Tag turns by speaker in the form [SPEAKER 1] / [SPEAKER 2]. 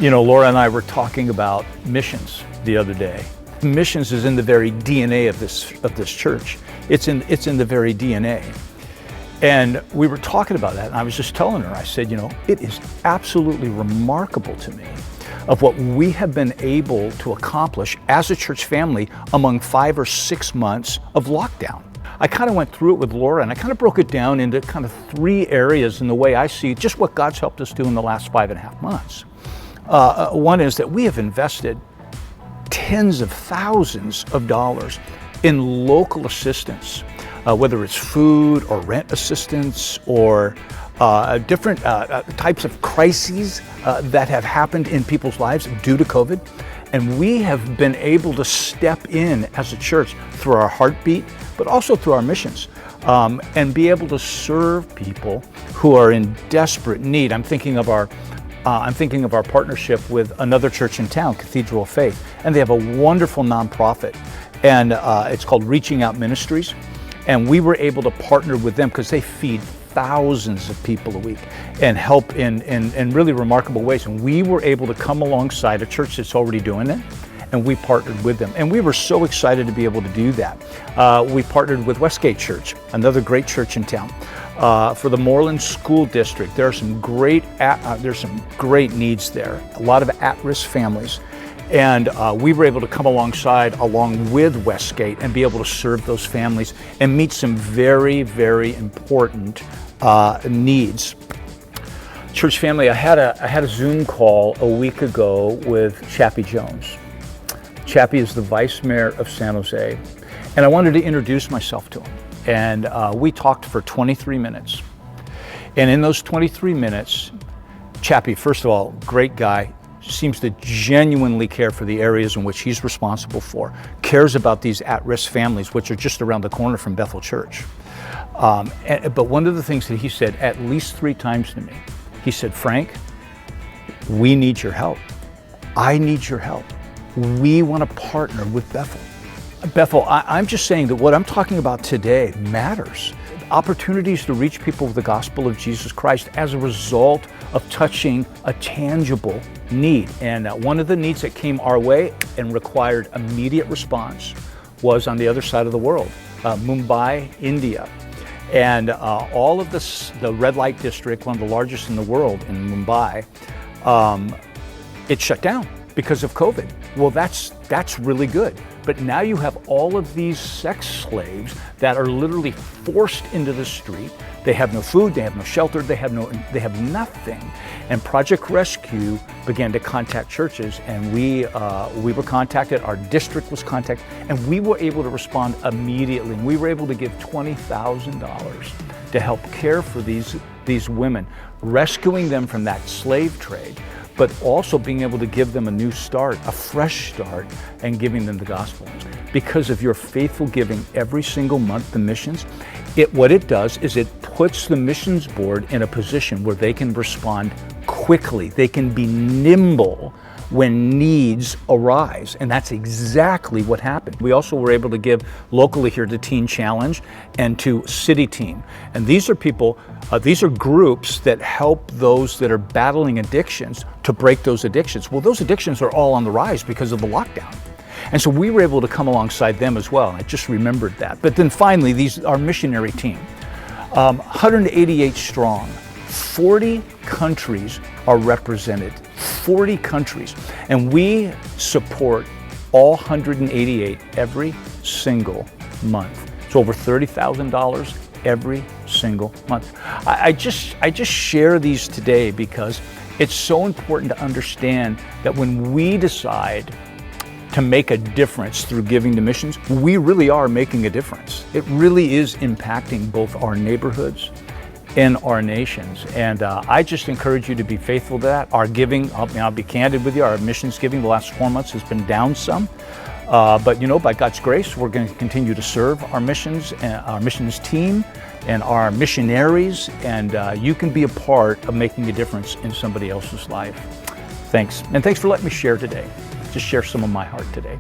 [SPEAKER 1] Laura and I were talking about missions the other day. Missions is in the very DNA of this church. It's in the very DNA. And we were talking about that, and I was just telling her, I said, it is absolutely remarkable to me of what we have been able to accomplish as a church family among 5 or 6 months of lockdown. I kind of went through it with Laura, and I kind of broke it down into kind of 3 areas in the way I see just what God's helped us do in the last 5.5 months. One is that we have invested tens of thousands of dollars in local assistance, whether it's food or rent assistance or different types of crises that have happened in people's lives due to COVID. And we have been able to step in as a church through our heartbeat, but also through our missions, and be able to serve people who are in desperate need. I'm thinking of our partnership with another church in town, Cathedral of Faith, and they have a wonderful nonprofit, and it's called Out Ministries. And we were able to partner with them because they feed thousands of people a week and help in really remarkable ways. And we were able to come alongside a church that's already doing it, and we partnered with them. And we were so excited to be able to do that. We partnered with Westgate Church, another great church in town, for the Moreland School District. There's some great needs there, a lot of at-risk families. And we were able to come alongside along with Westgate and be able to serve those families and meet some very, very important needs. Church family, I had a Zoom call a week ago with Chappie Jones. Chappie is the vice mayor of San Jose, and I wanted to introduce myself to him. And we talked for 23 minutes. And in those 23 minutes, Chappie, first of all, great guy, seems to genuinely care for the areas in which he's responsible for, cares about these at-risk families, which are just around the corner from Bethel Church. But one of the things that he said at least 3 times to me, he said, Frank, we need your help. I need your help. We want to partner with Bethel. Bethel, I'm just saying that what I'm talking about today matters. Opportunities to reach people with the gospel of Jesus Christ as a result of touching a tangible need. And one of the needs that came our way and required immediate response was on the other side of the world, Mumbai, India. And all of the red light district, one of the largest in the world in Mumbai, it shut down because of COVID. Well, that's really good. But now you have all of these sex slaves that are literally forced into the street. They have no food, they have no shelter, they have nothing. And Project Rescue began to contact churches, and we were contacted, our district was contacted, and we were able to respond immediately. And we were able to give $20,000 to help care for these women, rescuing them from that slave trade, but also being able to give them a new start, a fresh start, and giving them the gospel. Because of your faithful giving every single month to missions, what it does is it puts the missions board in a position where they can respond quickly. They can be nimble when needs arise, and that's exactly what happened. We also were able to give locally here to Teen Challenge and to City Team. And these are people, these are groups that help those that are battling addictions to break those addictions. Well, those addictions are all on the rise because of the lockdown. And so we were able to come alongside them as well. I just remembered that. But then finally, our missionary team, 188 strong, 40 countries are represented, 40 countries. And we support all 188 every single month. It's over $30,000 every single month. I just share these today because it's so important to understand that when we decide to make a difference through giving to missions, we really are making a difference. It really is impacting both our neighborhoods and our nations. And I just encourage you to be faithful to that. Our giving, I'll be candid with you, our missions giving the last 4 months has been down some. But by God's grace, we're going to continue to serve our missions and our missions team and our missionaries. And you can be a part of making a difference in somebody else's life. Thanks. And thanks for letting me share today. Just share some of my heart today.